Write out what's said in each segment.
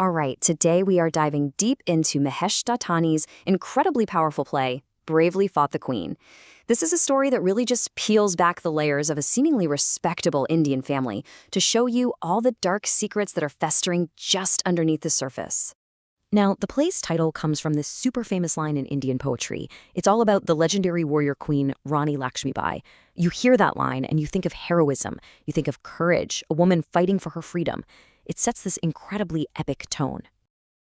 All right, today we are diving deep into Mahesh Dattani's incredibly powerful play, Bravely Fought the Queen. This is a story that really just peels back the layers of a seemingly respectable Indian family to show you all the dark secrets that are festering just underneath the surface. Now, the play's title comes from this super famous line in Indian poetry. It's all about the legendary warrior queen, Rani Lakshmibai. You hear that line and you think of heroism, you think of courage, a woman fighting for her freedom. It sets this incredibly epic tone.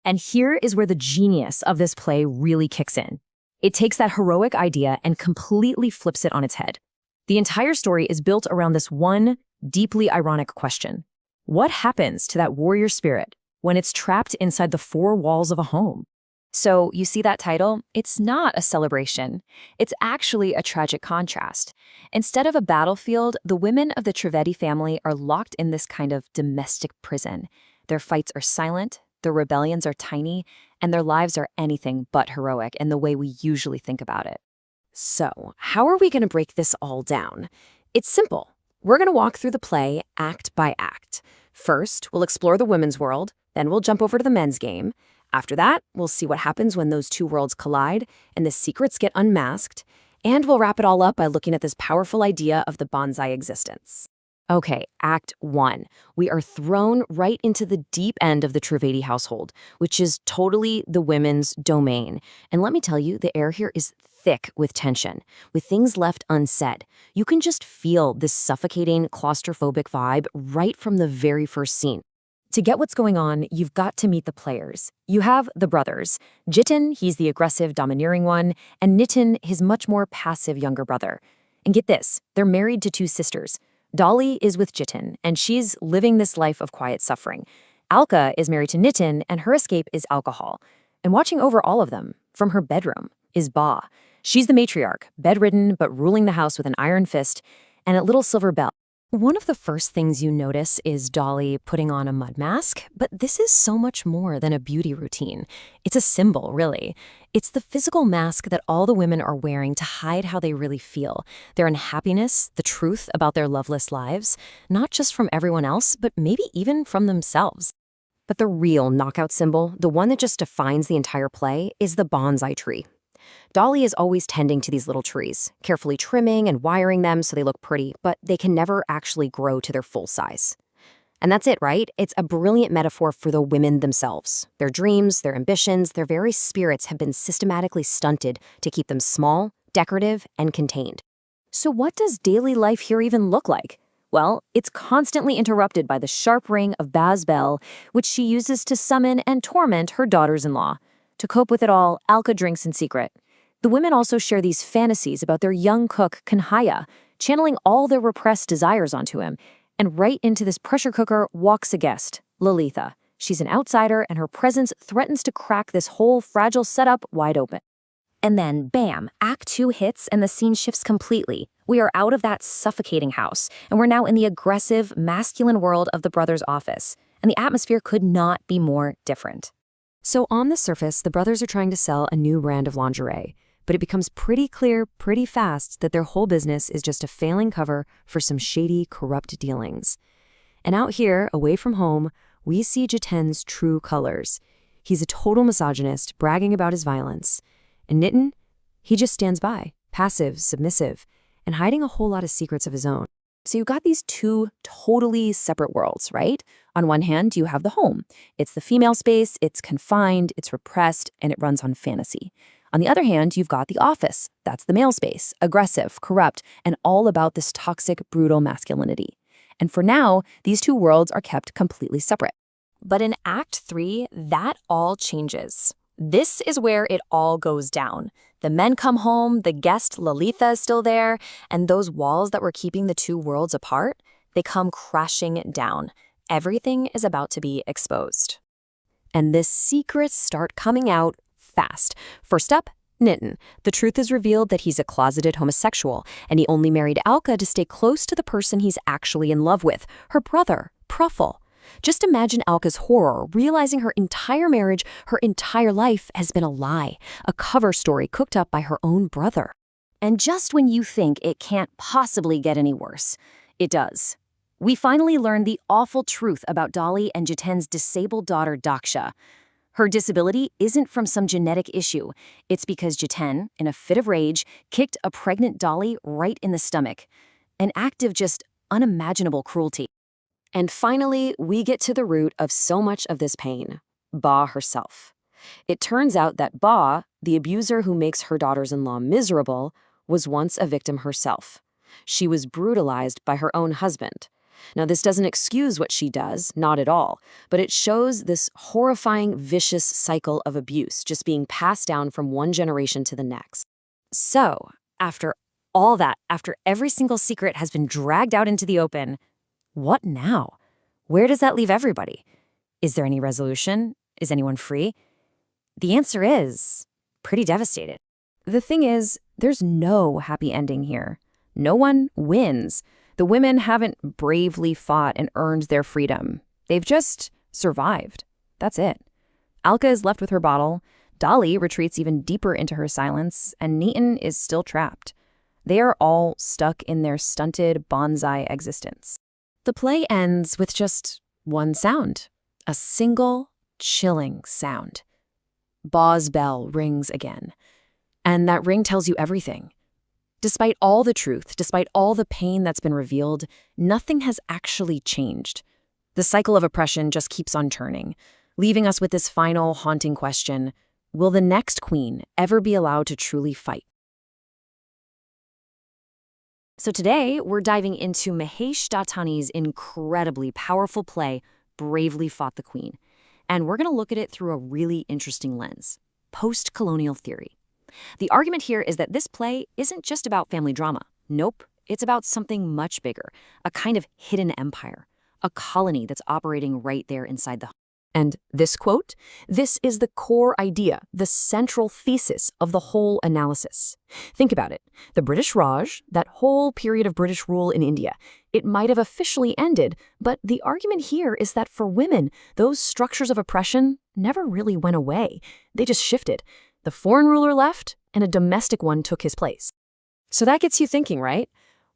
And here is where the genius of this play really kicks in. It takes that heroic idea and completely flips it on its head. The entire story is built around this one deeply ironic question. What happens to that warrior spirit when it's trapped inside the four walls of a home? So you see that title? It's not a celebration. It's actually a tragic contrast. Instead of a battlefield, the women of the Trivedi family are locked in this kind of domestic prison. Their fights are silent, their rebellions are tiny, and their lives are anything but heroic in the way we usually think about it. So, how are we going to break this all down? It's simple. We're going to walk through the play act by act. First, we'll explore the women's world, then we'll jump over to the men's game. After that, we'll see what happens when those two worlds collide and the secrets get unmasked, and we'll wrap it all up by looking at this powerful idea of the bonsai existence. Okay, Act 1. We are thrown right into the deep end of the Trivedi household, which is totally the women's domain. And let me tell you, the air here is thick with tension, with things left unsaid. You can just feel this suffocating, claustrophobic vibe right from the very first scene. To get what's going on, you've got to meet the players. You have the brothers. Jiten, he's the aggressive, domineering one, and Nitin, his much more passive younger brother. And get this, they're married to two sisters. Dolly is with Jiten, and she's living this life of quiet suffering. Alka is married to Nitin, and her escape is alcohol. And watching over all of them, from her bedroom, is Ba. She's the matriarch, bedridden but ruling the house with an iron fist and a little silver bell. One of the first things you notice is Dolly putting on a mud mask, but this is so much more than a beauty routine. It's a symbol, really. It's the physical mask that all the women are wearing to hide how they really feel, their unhappiness, the truth about their loveless lives, not just from everyone else, but maybe even from themselves. But the real knockout symbol, the one that just defines the entire play, is the bonsai tree. Dolly is always tending to these little trees, carefully trimming and wiring them so they look pretty, but they can never actually grow to their full size. And that's it, right? It's a brilliant metaphor for the women themselves. Their dreams, their ambitions, their very spirits have been systematically stunted to keep them small, decorative, and contained. So what does daily life here even look like? Well, it's constantly interrupted by the sharp ring of Ba's bell, which she uses to summon and torment her daughters-in-law. To cope with it all, Alka drinks in secret. The women also share these fantasies about their young cook, Kanhaya, channeling all their repressed desires onto him. And right into this pressure cooker walks a guest, Lalitha. She's an outsider, and her presence threatens to crack this whole fragile setup wide open. And then, bam, Act 2 hits and the scene shifts completely. We are out of that suffocating house, and we're now in the aggressive, masculine world of the brothers' office. And the atmosphere could not be more different. So on the surface, the brothers are trying to sell a new brand of lingerie, but it becomes pretty clear pretty fast that their whole business is just a failing cover for some shady, corrupt dealings. And out here, away from home, we see Jiten's true colors. He's a total misogynist, bragging about his violence. And Nitin, he just stands by, passive, submissive, and hiding a whole lot of secrets of his own. So you've got these two totally separate worlds, right? On one hand, you have the home. It's the female space, it's confined, it's repressed, and it runs on fantasy. On the other hand, you've got the office. That's the male space, aggressive, corrupt, and all about this toxic, brutal masculinity. And for now, these two worlds are kept completely separate. But in Act 3, that all changes. This is where it all goes down. The men come home, the guest Lalitha is still there, and those walls that were keeping the two worlds apart, they come crashing down. Everything is about to be exposed. And the secrets start coming out fast. First up, Nitin. The truth is revealed that he's a closeted homosexual, and he only married Alka to stay close to the person he's actually in love with, her brother, Pruffle. Just imagine Alka's horror, realizing her entire marriage, her entire life has been a lie, a cover story cooked up by her own brother. And just when you think it can't possibly get any worse, it does. We finally learn the awful truth about Dolly and Jiten's disabled daughter Daksha. Her disability isn't from some genetic issue. It's because Jiten, in a fit of rage, kicked a pregnant Dolly right in the stomach. An act of just unimaginable cruelty. And finally, we get to the root of so much of this pain, Ba herself. It turns out that Ba, the abuser who makes her daughters-in-law miserable, was once a victim herself. She was brutalized by her own husband. Now, this doesn't excuse what she does, not at all, but it shows this horrifying, vicious cycle of abuse just being passed down from one generation to the next. So, after all that, after every single secret has been dragged out into the open, what now? Where does that leave everybody? Is there any resolution? Is anyone free? The answer is pretty devastated. The thing is, there's no happy ending here. No one wins. The women haven't bravely fought and earned their freedom. They've just survived. That's it. Alka is left with her bottle, Dolly retreats even deeper into her silence, and Nitin is still trapped. They are all stuck in their stunted bonsai existence. The play ends with just one sound, a single, chilling sound. Ba's bell rings again, and that ring tells you everything. Despite all the truth, despite all the pain that's been revealed, nothing has actually changed. The cycle of oppression just keeps on turning, leaving us with this final, haunting question: will the next queen ever be allowed to truly fight? So today, we're diving into Mahesh Dattani's incredibly powerful play, Bravely Fought the Queen. And we're going to look at it through a really interesting lens: postcolonial theory. The argument here is that this play isn't just about family drama. Nope, it's about something much bigger, a kind of hidden empire, a colony that's operating right there inside the home. And this quote, this is the core idea, the central thesis of the whole analysis. Think about it. The British Raj, that whole period of British rule in India, it might have officially ended, but the argument here is that for women, those structures of oppression never really went away. They just shifted. The foreign ruler left, and a domestic one took his place. So that gets you thinking, right?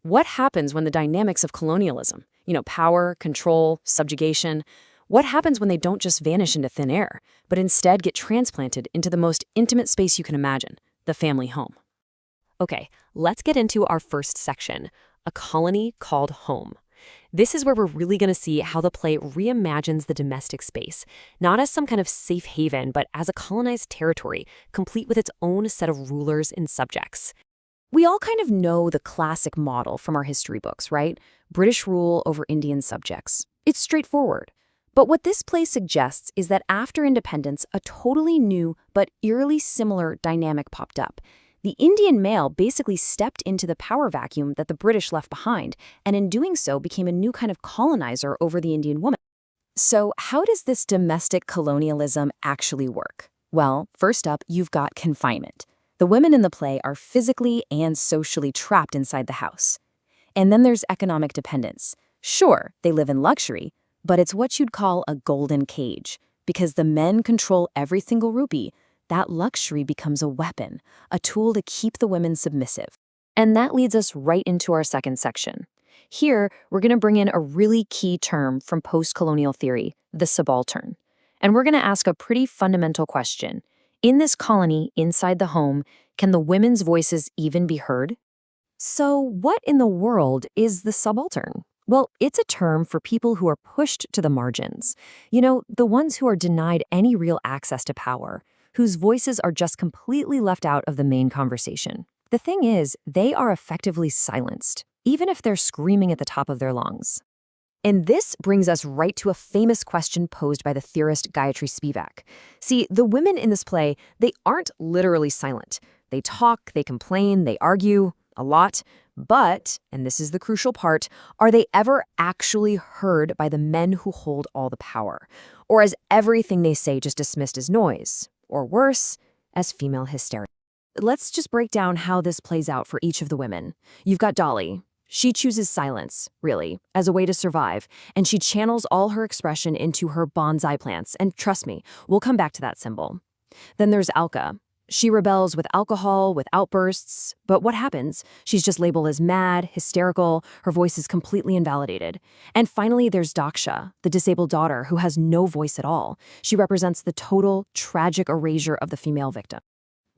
What happens when the dynamics of colonialism, power, control, subjugation, what happens when they don't just vanish into thin air, but instead get transplanted into the most intimate space you can imagine, the family home? Okay, let's get into our first section, a colony called home. This is where we're really going to see how the play reimagines the domestic space, not as some kind of safe haven, but as a colonized territory, complete with its own set of rulers and subjects. We all kind of know the classic model from our history books, right? British rule over Indian subjects. It's straightforward. But what this play suggests is that after independence, a totally new but eerily similar dynamic popped up. The Indian male basically stepped into the power vacuum that the British left behind, and in doing so became a new kind of colonizer over the Indian woman. So how does this domestic colonialism actually work? Well, first up, you've got confinement. The women in the play are physically and socially trapped inside the house. And then there's economic dependence. Sure, they live in luxury, but it's what you'd call a golden cage. Because the men control every single rupee, that luxury becomes a weapon, a tool to keep the women submissive. And that leads us right into our second section. Here, we're going to bring in a really key term from postcolonial theory, the subaltern. And we're going to ask a pretty fundamental question. In this colony, inside the home, can the women's voices even be heard? So what in the world is the subaltern? Well, it's a term for people who are pushed to the margins. The ones who are denied any real access to power, whose voices are just completely left out of the main conversation. The thing is, they are effectively silenced, even if they're screaming at the top of their lungs. And this brings us right to a famous question posed by the theorist Gayatri Spivak. See, the women in this play, they aren't literally silent. They talk, they complain, they argue a lot. But, and this is the crucial part, are they ever actually heard by the men who hold all the power? Or is everything they say just dismissed as noise? Or worse, as female hysteria? Let's just break down how this plays out for each of the women. You've got Dolly. She chooses silence, really, as a way to survive, and she channels all her expression into her bonsai plants, and trust me, we'll come back to that symbol. Then there's Alka. She rebels with alcohol, with outbursts, but what happens? She's just labeled as mad, hysterical, her voice is completely invalidated. And finally, there's Daksha, the disabled daughter who has no voice at all. She represents the total, tragic erasure of the female victim.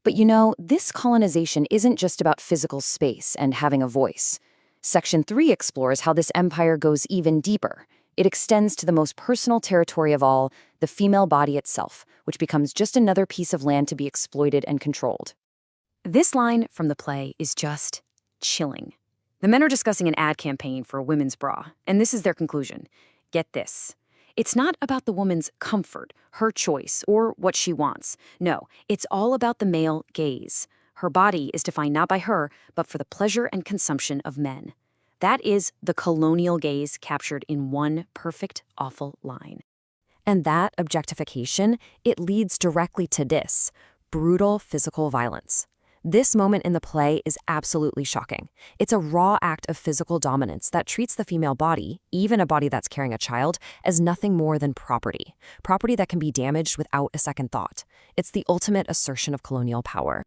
But you know, this colonization isn't just about physical space and having a voice. Section 3 explores how this empire goes even deeper. It extends to the most personal territory of all, the female body itself, which becomes just another piece of land to be exploited and controlled. This line from the play is just chilling. The men are discussing an ad campaign for a women's bra, and this is their conclusion. Get this. It's not about the woman's comfort, her choice, or what she wants. No, it's all about the male gaze. Her body is defined not by her, but for the pleasure and consumption of men. That is the colonial gaze captured in one perfect, awful line. And that objectification, it leads directly to this, brutal physical violence. This moment in the play is absolutely shocking. It's a raw act of physical dominance that treats the female body, even a body that's carrying a child, as nothing more than property. Property that can be damaged without a second thought. It's the ultimate assertion of colonial power.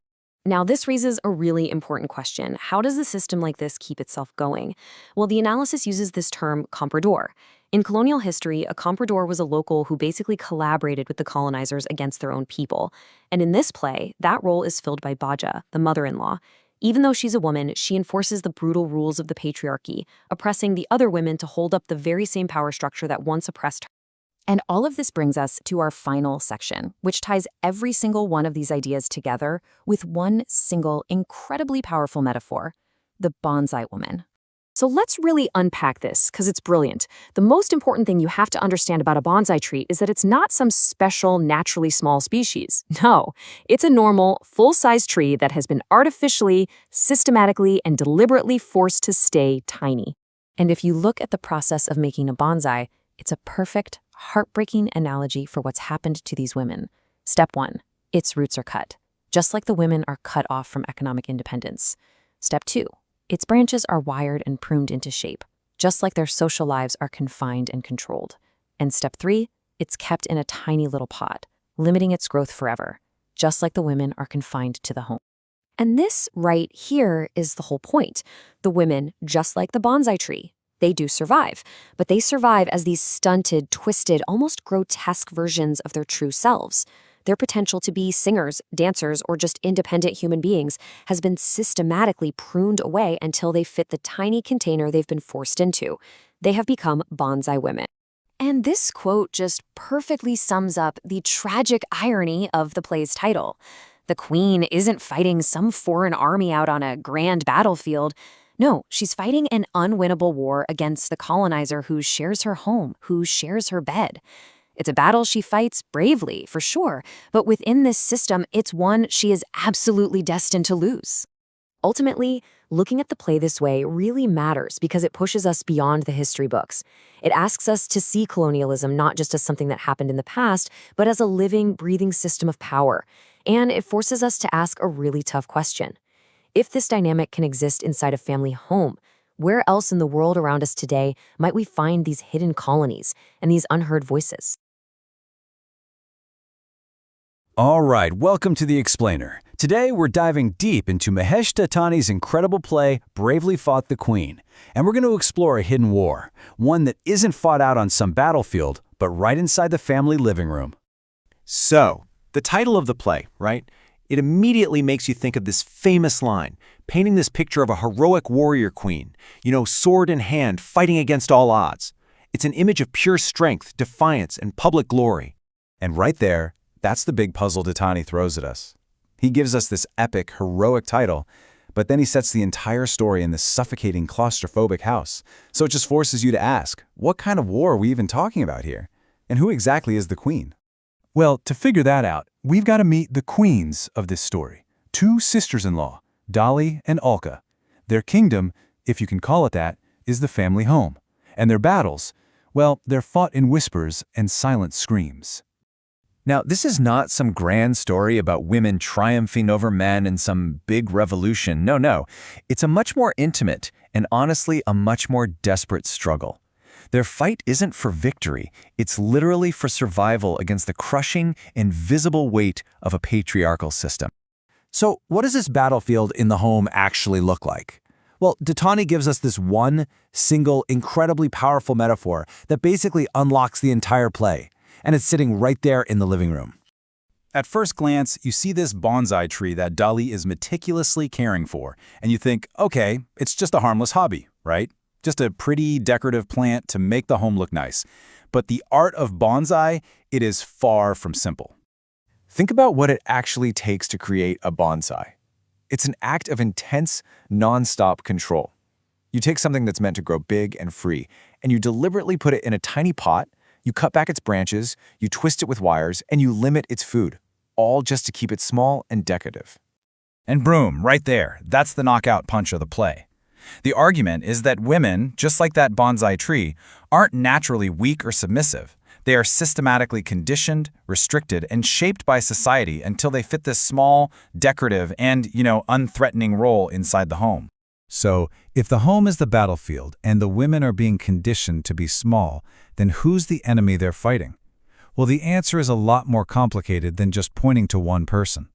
Now, this raises a really important question. How does a system like this keep itself going? Well, the analysis uses this term comprador. In colonial history, a comprador was a local who basically collaborated with the colonizers against their own people. And in this play, that role is filled by Baja, the mother-in-law. Even though she's a woman, she enforces the brutal rules of the patriarchy, oppressing the other women to hold up the very same power structure that once oppressed her. And all of this brings us to our final section, which ties every single one of these ideas together with one single, incredibly powerful metaphor, the bonsai woman. So let's really unpack this, because it's brilliant. The most important thing you have to understand about a bonsai tree is that it's not some special, naturally small species. No, it's a normal, full-size tree that has been artificially, systematically, and deliberately forced to stay tiny. And if you look at the process of making a bonsai, it's a perfect, heartbreaking analogy for what's happened to these women. Step 1, its roots are cut, just like the women are cut off from economic independence. Step 2, its branches are wired and pruned into shape, just like their social lives are confined and controlled. And step 3, it's kept in a tiny little pot, limiting its growth forever, just like the women are confined to the home. And this right here is the whole point. The women, just like the bonsai tree, they do survive, but they survive as these stunted, twisted, almost grotesque versions of their true selves. Their potential to be singers, dancers, or just independent human beings has been systematically pruned away until they fit the tiny container they've been forced into. They have become bonsai women. And this quote just perfectly sums up the tragic irony of the play's title. The queen isn't fighting some foreign army out on a grand battlefield. No, she's fighting an unwinnable war against the colonizer who shares her home, who shares her bed. It's a battle she fights bravely, for sure, but within this system, it's one she is absolutely destined to lose. Ultimately, looking at the play this way really matters because it pushes us beyond the history books. It asks us to see colonialism not just as something that happened in the past, but as a living, breathing system of power. And it forces us to ask a really tough question. If this dynamic can exist inside a family home, where else in the world around us today might we find these hidden colonies and these unheard voices? All right, welcome to The Explainer. Today we're diving deep into Mahesh Dattani's incredible play, Bravely Fought the Queen. And we're going to explore a hidden war, one that isn't fought out on some battlefield, but right inside the family living room. So, the title of the play, right? It immediately makes you think of this famous line, painting this picture of a heroic warrior queen, sword in hand, fighting against all odds. It's an image of pure strength, defiance, and public glory. And right there, that's the big puzzle Dattani throws at us. He gives us this epic, heroic title, but then he sets the entire story in this suffocating, claustrophobic house. So it just forces you to ask, what kind of war are we even talking about here? And who exactly is the queen? Well, to figure that out, we've got to meet the queens of this story. Two sisters-in-law, Dolly and Alka. Their kingdom, if you can call it that, is the family home. And their battles, well, they're fought in whispers and silent screams. Now, this is not some grand story about women triumphing over men in some big revolution. No. It's a much more intimate and honestly a much more desperate struggle. Their fight isn't for victory. It's literally for survival against the crushing, invisible weight of a patriarchal system. So what does this battlefield in the home actually look like? Well, Dattani gives us this one, single, incredibly powerful metaphor that basically unlocks the entire play, and it's sitting right there in the living room. At first glance, you see this bonsai tree that Dolly is meticulously caring for, and you think, okay, it's just a harmless hobby, right? Just a pretty decorative plant to make the home look nice. But the art of bonsai, it is far from simple. Think about what it actually takes to create a bonsai. It's an act of intense, non-stop control. You take something that's meant to grow big and free, and you deliberately put it in a tiny pot, you cut back its branches, you twist it with wires, and you limit its food, all just to keep it small and decorative. And boom, right there, that's the knockout punch of the play. The argument is that women, just like that bonsai tree, aren't naturally weak or submissive. They are systematically conditioned, restricted, and shaped by society until they fit this small, decorative, and, unthreatening role inside the home. So, if the home is the battlefield and the women are being conditioned to be small, then who's the enemy they're fighting? Well, the answer is a lot more complicated than just pointing to one person.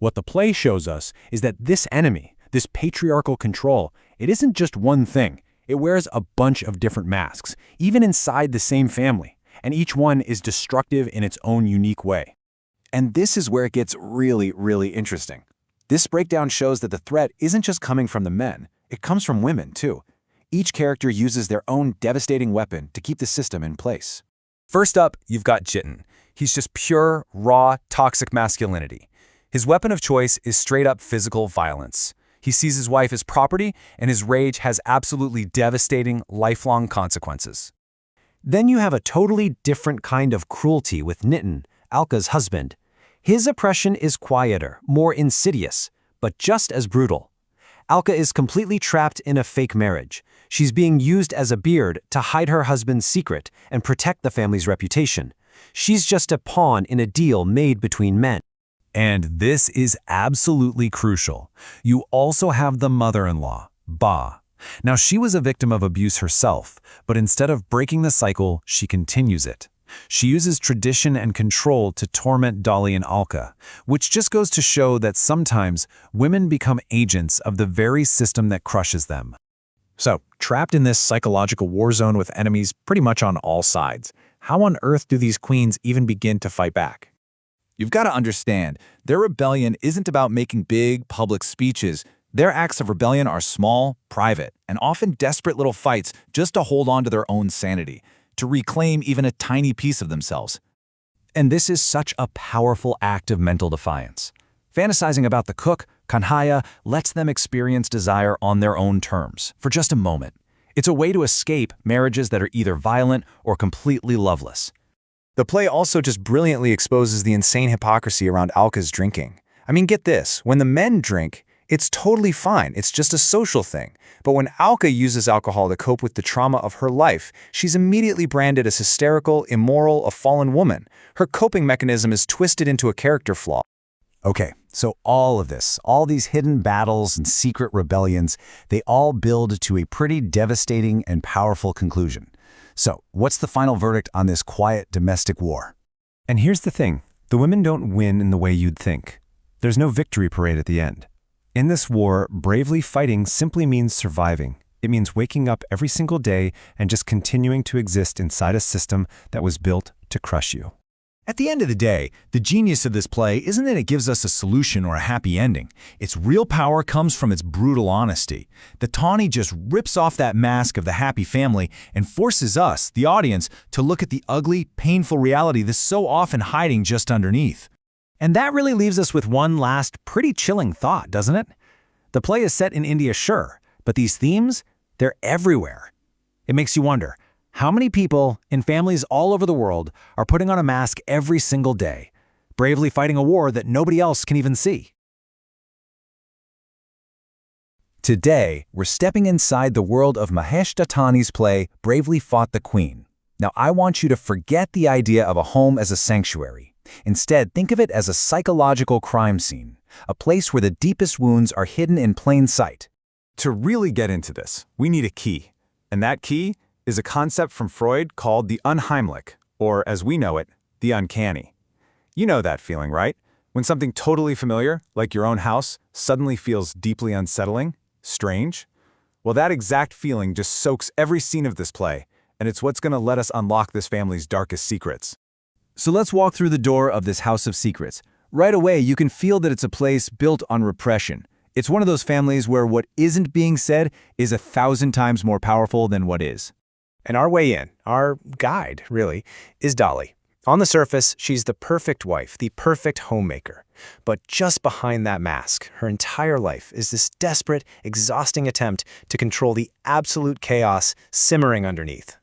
What the play shows us is that this enemy, this patriarchal control, it isn't just one thing. It wears a bunch of different masks, even inside the same family, and each one is destructive in its own unique way. And this is where it gets really, really interesting. This breakdown shows that the threat isn't just coming from the men, it comes from women too. Each character uses their own devastating weapon to keep the system in place. First up, you've got Jiten. He's just pure, raw, toxic masculinity. His weapon of choice is straight-up physical violence. He sees his wife as property, and his rage has absolutely devastating, lifelong consequences. Then you have a totally different kind of cruelty with Nitin, Alka's husband. His oppression is quieter, more insidious, but just as brutal. Alka is completely trapped in a fake marriage. She's being used as a beard to hide her husband's secret and protect the family's reputation. She's just a pawn in a deal made between men. And this is absolutely crucial. You also have the mother-in-law, Ba. Now, she was a victim of abuse herself, but instead of breaking the cycle, she continues it. She uses tradition and control to torment Dolly and Alka, which just goes to show that sometimes women become agents of the very system that crushes them. So, trapped in this psychological war zone with enemies pretty much on all sides, how on earth do these queens even begin to fight back? You've got to understand, their rebellion isn't about making big, public speeches. Their acts of rebellion are small, private, and often desperate little fights just to hold on to their own sanity, to reclaim even a tiny piece of themselves. And this is such a powerful act of mental defiance. Fantasizing about the cook, Kanhaya, lets them experience desire on their own terms, for just a moment. It's a way to escape marriages that are either violent or completely loveless. The play also just brilliantly exposes the insane hypocrisy around Alka's drinking. I mean, get this, when the men drink, it's totally fine, it's just a social thing. But when Alka uses alcohol to cope with the trauma of her life, she's immediately branded as hysterical, immoral, a fallen woman. Her coping mechanism is twisted into a character flaw. Okay, so all of this, all these hidden battles and secret rebellions, they all build to a pretty devastating and powerful conclusion. So, what's the final verdict on this quiet domestic war? And here's the thing, the women don't win in the way you'd think. There's no victory parade at the end. In this war, bravely fighting simply means surviving. It means waking up every single day and just continuing to exist inside a system that was built to crush you. At the end of the day, the genius of this play isn't that it gives us a solution or a happy ending. Its real power comes from its brutal honesty. Dattani just rips off that mask of the happy family and forces us, the audience, to look at the ugly, painful reality that's so often hiding just underneath. And that really leaves us with one last pretty chilling thought, doesn't it? The play is set in India, sure, but these themes, they're everywhere. It makes you wonder, how many people in families all over the world are putting on a mask every single day, bravely fighting a war that nobody else can even see? Today, we're stepping inside the world of Mahesh Dattani's play, Bravely Fought the Queen. Now, I want you to forget the idea of a home as a sanctuary. Instead, think of it as a psychological crime scene, a place where the deepest wounds are hidden in plain sight. To really get into this, we need a key. And that key is a concept from Freud called the unheimlich, or as we know it, the uncanny. You know that feeling, right? When something totally familiar, like your own house, suddenly feels deeply unsettling, strange, well, that exact feeling just soaks every scene of this play, and it's what's going to let us unlock this family's darkest secrets. So let's walk through the door of this house of secrets. Right away, you can feel that it's a place built on repression. It's one of those families where what isn't being said is 1,000 times more powerful than what is. And our way in, our guide, really, is Dolly. On the surface, she's the perfect wife, the perfect homemaker. But just behind that mask, her entire life is this desperate, exhausting attempt to control the absolute chaos simmering underneath.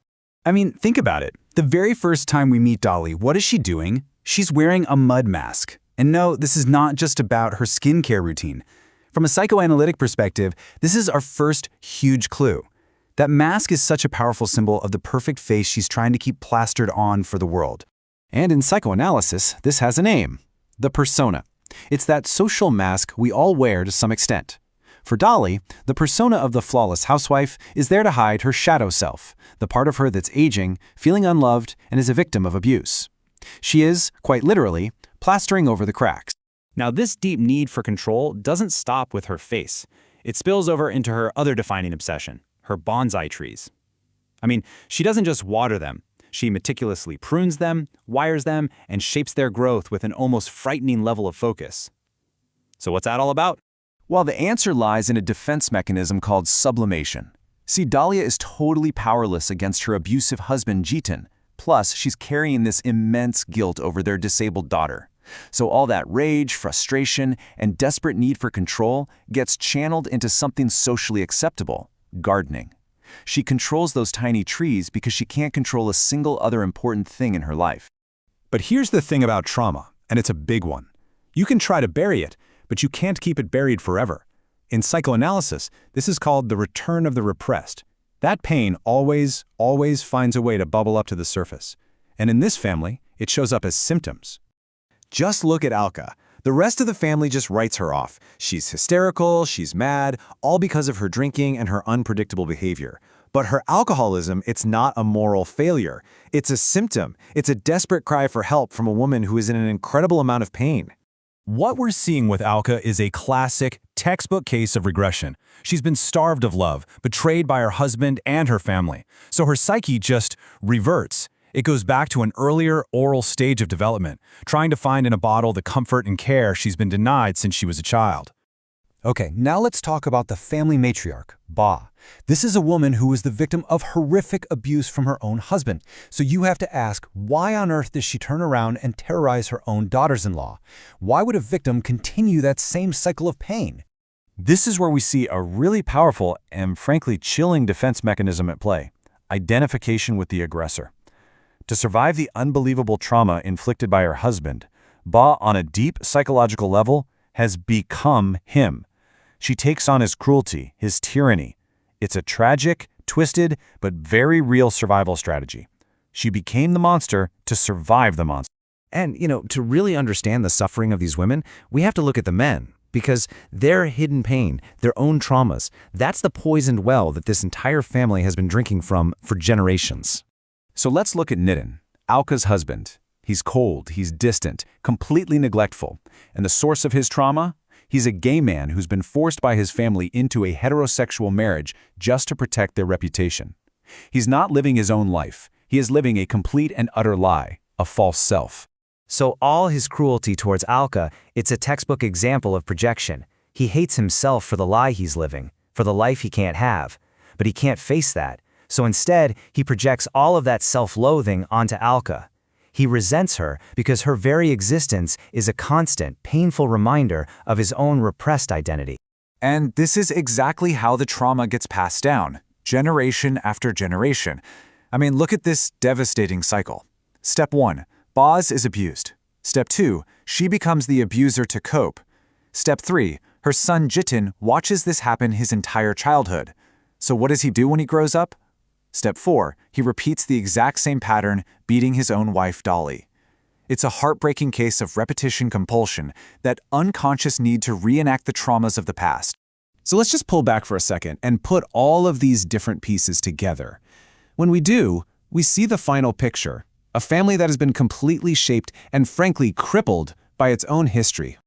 I mean, think about it. The very first time we meet Dolly, what is she doing? She's wearing a mud mask. And no, this is not just about her skincare routine. From a psychoanalytic perspective, this is our first huge clue. That mask is such a powerful symbol of the perfect face she's trying to keep plastered on for the world. And in psychoanalysis, this has a name: the persona. It's that social mask we all wear to some extent. For Dolly, the persona of the flawless housewife is there to hide her shadow self, the part of her that's aging, feeling unloved, and is a victim of abuse. She is, quite literally, plastering over the cracks. Now, this deep need for control doesn't stop with her face. It spills over into her other defining obsession, her bonsai trees. I mean, she doesn't just water them. She meticulously prunes them, wires them, and shapes their growth with an almost frightening level of focus. So what's that all about? Well, the answer lies in a defense mechanism called sublimation. See, Dahlia is totally powerless against her abusive husband, Jiten. Plus, she's carrying this immense guilt over their disabled daughter. So all that rage, frustration, and desperate need for control gets channeled into something socially acceptable: gardening. She controls those tiny trees because she can't control a single other important thing in her life. But here's the thing about trauma, and it's a big one. You can try to bury it, but you can't keep it buried forever. In psychoanalysis, this is called the return of the repressed. That pain always finds a way to bubble up to the surface. And in this family, it shows up as symptoms. Just look at Alka. The rest of the family just writes her off. She's hysterical, she's mad, all because of her drinking and her unpredictable behavior. But her alcoholism, it's not a moral failure. It's a symptom. It's a desperate cry for help from a woman who is in an incredible amount of pain. What we're seeing with Alka is a classic, textbook case of regression. She's been starved of love, betrayed by her husband and her family. So her psyche just reverts. It goes back to an earlier oral stage of development, trying to find in a bottle the comfort and care she's been denied since she was a child. Okay, now let's talk about the family matriarch, Ba. This is a woman who was the victim of horrific abuse from her own husband. So you have to ask, why on earth does she turn around and terrorize her own daughters-in-law? Why would a victim continue that same cycle of pain? This is where we see a really powerful and frankly chilling defense mechanism at play: identification with the aggressor. To survive the unbelievable trauma inflicted by her husband, Ba, on a deep psychological level, has become him. She takes on his cruelty, his tyranny. It's a tragic, twisted, but very real survival strategy. She became the monster to survive the monster. And, to really understand the suffering of these women, we have to look at the men, because their hidden pain, their own traumas, that's the poisoned well that this entire family has been drinking from for generations. So let's look at Nitin, Alka's husband. He's cold, he's distant, completely neglectful. And the source of his trauma? He's a gay man who's been forced by his family into a heterosexual marriage just to protect their reputation. He's not living his own life. He is living a complete and utter lie, a false self. So all his cruelty towards Alka, it's a textbook example of projection. He hates himself for the lie he's living, for the life he can't have. But he can't face that. So instead, he projects all of that self-loathing onto Alka. He resents her because her very existence is a constant, painful reminder of his own repressed identity. And this is exactly how the trauma gets passed down, generation after generation. I mean, look at this devastating cycle. Step 1, Boz is abused. Step 2, she becomes the abuser to cope. Step 3, her son Jiten watches this happen his entire childhood. So what does he do when he grows up? Step 4, he repeats the exact same pattern, beating his own wife, Dolly. It's a heartbreaking case of repetition compulsion, that unconscious need to reenact the traumas of the past. So let's just pull back for a second and put all of these different pieces together. When we do, we see the final picture, a family that has been completely shaped and frankly crippled by its own history.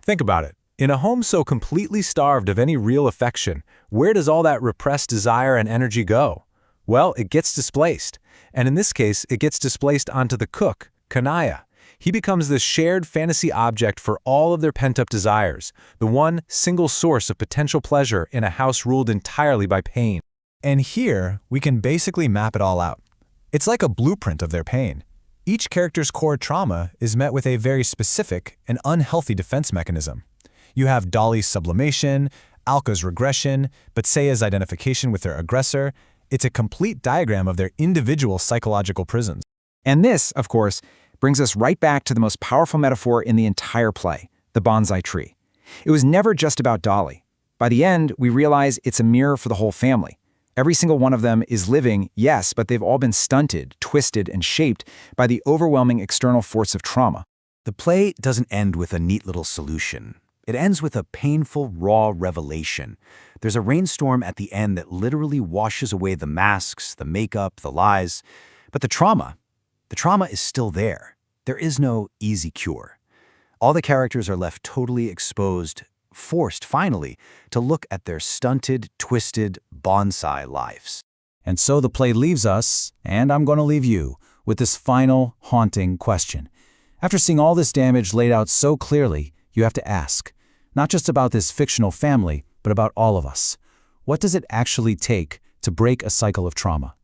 Think about it. In a home so completely starved of any real affection, where does all that repressed desire and energy go? Well, it gets displaced. And in this case, it gets displaced onto the cook, Kanaya. He becomes this shared fantasy object for all of their pent-up desires, the one single source of potential pleasure in a house ruled entirely by pain. And here, we can basically map it all out. It's like a blueprint of their pain. Each character's core trauma is met with a very specific and unhealthy defense mechanism. You have Dolly's sublimation, Alka's regression, Batsea's identification with their aggressor. It's a complete diagram of their individual psychological prisons. And this, of course, brings us right back to the most powerful metaphor in the entire play, the bonsai tree. It was never just about Dolly. By the end, we realize it's a mirror for the whole family. Every single one of them is living, yes, but they've all been stunted, twisted, and shaped by the overwhelming external force of trauma. The play doesn't end with a neat little solution. It ends with a painful, raw revelation. There's a rainstorm at the end that literally washes away the masks, the makeup, the lies. But the trauma is still there. There is no easy cure. All the characters are left totally exposed, forced, finally, to look at their stunted, twisted, bonsai lives. And so the play leaves us, and I'm going to leave you, with this final, haunting question. After seeing all this damage laid out so clearly, you have to ask, not just about this fictional family, but about all of us. What does it actually take to break a cycle of trauma?